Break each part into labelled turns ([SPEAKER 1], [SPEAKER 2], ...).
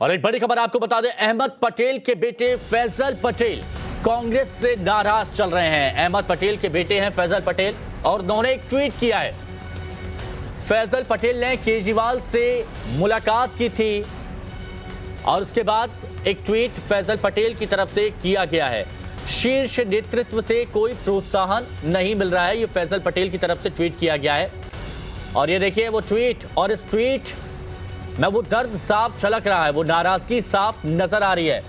[SPEAKER 1] और एक बड़ी खबर आपको बता दें, अहमद पटेल के बेटे फैजल पटेल कांग्रेस से नाराज चल रहे हैं। अहमद पटेल के बेटे हैं फैजल पटेल और उन्होंने एक ट्वीट किया है। फैजल पटेल ने केजरीवाल से मुलाकात की थी और उसके बाद एक ट्वीट फैजल पटेल की तरफ से किया गया है। शीर्ष नेतृत्व से कोई प्रोत्साहन नहीं मिल रहा है, ये फैजल पटेल की तरफ से ट्वीट किया गया है। और ये देखिए वो ट्वीट, और इस ट्वीट में वो दर्द साफ झलक रहा है, वो नाराजगी साफ नजर आ रही है।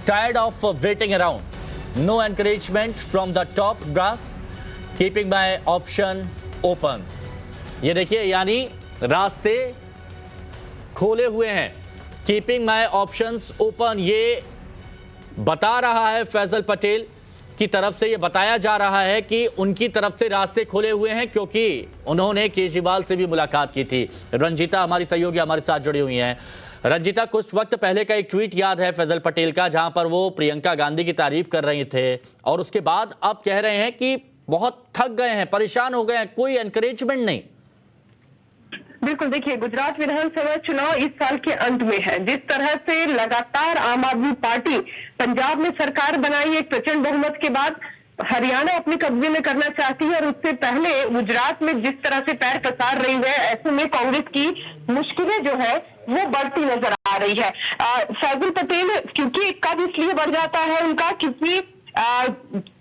[SPEAKER 1] Tired of waiting around, no encouragement from the top brass, keeping my option open. ये देखिए, यानी रास्ते खोले हुए हैं, कीपिंग माई ऑप्शंस ओपन। ये बता रहा है फैजल पटेल की तरफ से, ये बताया जा रहा है कि उनकी तरफ से रास्ते खुले हुए हैं क्योंकि उन्होंने केजरीवाल से भी मुलाकात की थी। रंजीता हमारी सहयोगी हमारे साथ जुड़ी हुई हैं। रंजीता, कुछ वक्त पहले का एक ट्वीट याद है फैजल पटेल का, जहां पर वो प्रियंका गांधी की तारीफ कर रहे थे और उसके बाद अब कह रहे हैं कि बहुत थक गए हैं, परेशान हो गए हैं, कोई एनकरेजमेंट नहीं।
[SPEAKER 2] बिल्कुल, देखिए गुजरात विधानसभा चुनाव इस साल के अंत में है। जिस तरह से लगातार आम आदमी पार्टी पंजाब में सरकार बनाई एक प्रचंड बहुमत के बाद, हरियाणा अपने कब्जे में करना चाहती है और उससे पहले गुजरात में जिस तरह से पैर पसार रही है, ऐसे में कांग्रेस की मुश्किलें जो है वो बढ़ती नजर आ रही है। फैजल पटेल क्योंकि कब इसलिए बढ़ जाता है उनका, क्योंकि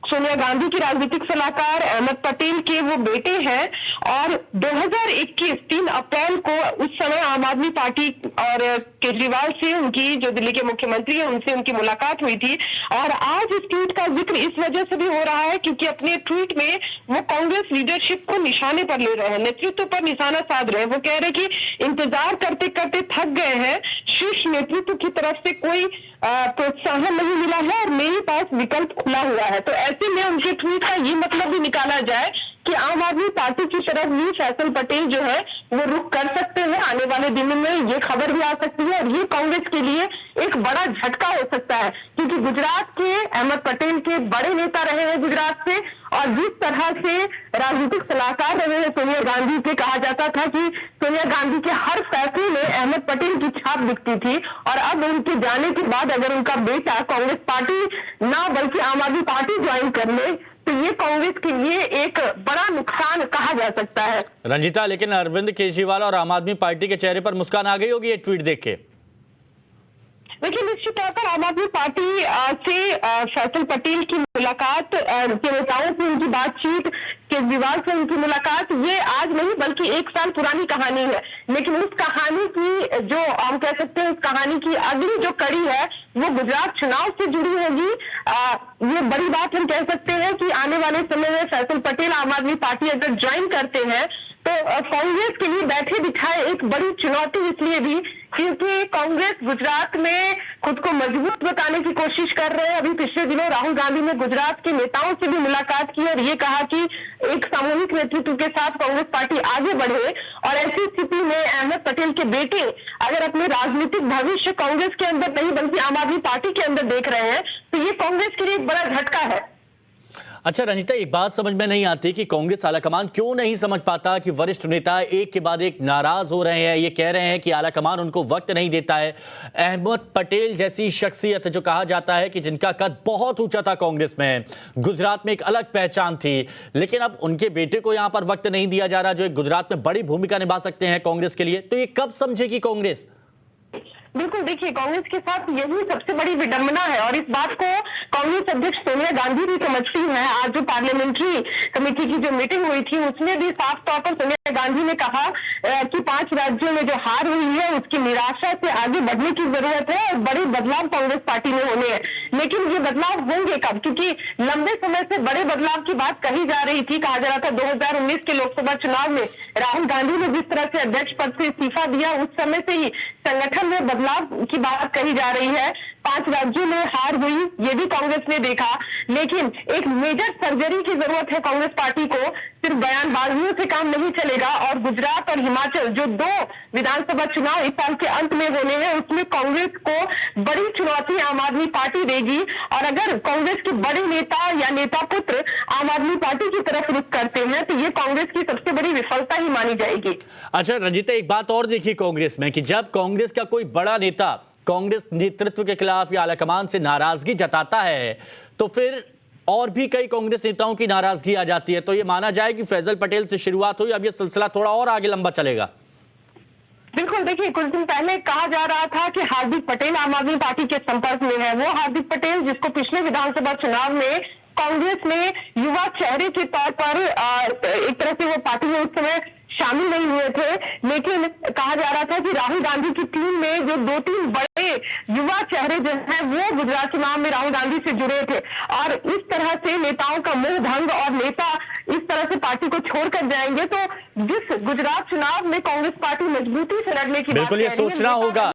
[SPEAKER 2] सोनिया गांधी की राजनीतिक सलाहकार अहमद पटेल के वो बेटे हैं और 2021 3 अप्रैल को उस समय आम आदमी पार्टी और केजरीवाल से, उनकी जो दिल्ली के मुख्यमंत्री हैं, उनसे उनकी मुलाकात हुई थी। और आज इस ट्वीट का जिक्र इस वजह से भी हो रहा है क्योंकि अपने ट्वीट में वो कांग्रेस लीडरशिप को निशाने पर ले रहे हैं, नेतृत्व पर निशाना साध रहे हैं। वो कह रहे कि इंतजार करते करते थक गए हैं, शीर्ष नेतृत्व की तरफ से कोई प्रोत्साहन नहीं मिला है और मेरे पास विकल्प खुला हुआ है। तो ऐसे में उनके ट्वीट का ये मतलब भी निकाला जाए कि आम आदमी पार्टी की तरफ भी फैजल पटेल जो है वो रुख कर सकते हैं। आने वाले दिनों में ये खबर भी आ सकती है और ये कांग्रेस के लिए एक बड़ा झटका हो सकता है क्योंकि गुजरात के अहमद पटेल के बड़े नेता रहे हैं गुजरात से, और जिस तरह से राजनीतिक सलाहकार रहे हैं सोनिया गांधी के, कहा जाता था कि सोनिया गांधी के हर फैसले में अहमद पटेल की छाप दिखती थी। और अब उनके जाने के बाद अगर उनका बेटा कांग्रेस पार्टी ना बल्कि आम आदमी पार्टी ज्वाइन कर ले तो ये कांग्रेस के लिए एक बड़ा नुकसान कहा जा सकता है।
[SPEAKER 1] रंजीता, लेकिन अरविंद केजरीवाल और आम आदमी पार्टी के चेहरे पर मुस्कान आ गई होगी ये ट्वीट देख के।
[SPEAKER 2] देखिए, निश्चित तौर पर आम आदमी पार्टी से फैजल पटेल की मुलाकात, के नेताओं से उनकी बातचीत, केजरीवाल से उनकी मुलाकात, ये आज नहीं बल्कि 1 साल पुरानी कहानी है। लेकिन उस कहानी की जो हम कह सकते हैं, उस कहानी की अगली जो कड़ी है वो गुजरात चुनाव से जुड़ी होगी। ये बड़ी बात हम कह सकते हैं कि आने वाले समय में फैजल पटेल आम आदमी पार्टी अगर ज्वाइन करते हैं तो कांग्रेस के लिए बैठे बिठाए एक बड़ी चुनौती, इसलिए भी क्योंकि कांग्रेस गुजरात में खुद को मजबूत बताने की कोशिश कर रहे हैं। अभी पिछले दिनों राहुल गांधी ने गुजरात के नेताओं से भी मुलाकात की और ये कहा कि एक सामूहिक नेतृत्व के साथ कांग्रेस पार्टी आगे बढ़े। और ऐसी स्थिति में अहमद पटेल के बेटे अगर अपने राजनीतिक भविष्य कांग्रेस के अंदर नहीं बल्कि आम आदमी पार्टी के अंदर देख रहे हैं तो ये कांग्रेस के लिए एक बड़ा झटका है।
[SPEAKER 1] अच्छा रंजीता, एक बात समझ में नहीं आती कि कांग्रेस आलाकमान क्यों नहीं समझ पाता कि वरिष्ठ नेता एक के बाद एक नाराज हो रहे हैं। ये कह रहे हैं कि आलाकमान उनको वक्त नहीं देता है। अहमद पटेल जैसी शख्सियत जो कहा जाता है कि जिनका कद बहुत ऊंचा था कांग्रेस में, गुजरात में एक अलग पहचान थी, लेकिन अब उनके बेटे को यहां पर वक्त नहीं दिया जा रहा जो एक गुजरात में बड़ी भूमिका निभा सकते हैं कांग्रेस के लिए। तो ये कब समझेगी कांग्रेस?
[SPEAKER 2] बिल्कुल, देखिए कांग्रेस के साथ यही सबसे बड़ी विडंबना है और इस बात को कांग्रेस अध्यक्ष सोनिया गांधी भी समझती है। आज जो पार्लियामेंट्री कमेटी की जो मीटिंग हुई थी उसमें भी साफ तौर पर सोनिया गांधी ने कहा कि 5 राज्यों में जो हार हुई है उसकी निराशा से आगे बढ़ने की जरूरत है और बड़े बदलाव कांग्रेस पार्टी में होने हैं। लेकिन ये बदलाव होंगे कब, क्योंकि लंबे समय से बड़े बदलाव की बात कही जा रही थी। कहा जा रहा था 2019 के लोकसभा चुनाव में राहुल गांधी ने जिस तरह से अध्यक्ष पद से इस्तीफा दिया उस समय से ही संगठन में बदलाव की बात कही जा रही है। 5 राज्यों में हार हुई, ये भी कांग्रेस ने देखा, लेकिन एक मेजर सर्जरी की जरूरत है कांग्रेस पार्टी को। सिर्फ बयानबाजियों से काम नहीं चलेगा और गुजरात और हिमाचल जो 2 विधानसभा चुनाव इस साल के अंत में होने हैं उसमें कांग्रेस को बड़ी चुनौती आम आदमी पार्टी देगी। और अगर कांग्रेस के बड़े नेता या नेता पुत्र आम आदमी पार्टी की तरफ रुख करते हैं तो ये कांग्रेस की सबसे बड़ी विफलता ही मानी जाएगी।
[SPEAKER 1] अच्छा रंजीता, एक बात और देखिए कांग्रेस में कि जब कांग्रेस का कोई बड़ा नेता कांग्रेस नेतृत्व के खिलाफ या आलाकमान से नाराजगी जताता है तो फिर और भी कई कांग्रेस नेताओं की नाराजगी आ जाती है। तो ये माना जाए कि फैजल पटेल से शुरुआत हुई, अब ये सिलसिला थोड़ा और आगे लंबा चलेगा।
[SPEAKER 2] बिल्कुल, देखिए कुछ दिन पहले कहा जा रहा था कि हार्दिक पटेल आम आदमी पार्टी के संपर्क में है। वो हार्दिक पटेल जिसको पिछले विधानसभा चुनाव में कांग्रेस में युवा चेहरे के तौर पर एक तरह से वो पार्टी में उस समय शामिल नहीं हुए थे, लेकिन कहा जा रहा था कि राहुल गांधी की टीम में जो 2-3 बड़े युवा चेहरे जो हैं वो गुजरात चुनाव में राहुल गांधी से जुड़े थे और इस तरह से नेताओं का मोह भंग और नेता इस तरह से पार्टी को छोड़कर जाएंगे तो जिस गुजरात चुनाव में कांग्रेस पार्टी मजबूती से लड़ने की
[SPEAKER 1] बिल्कुल ये सोचना होगा।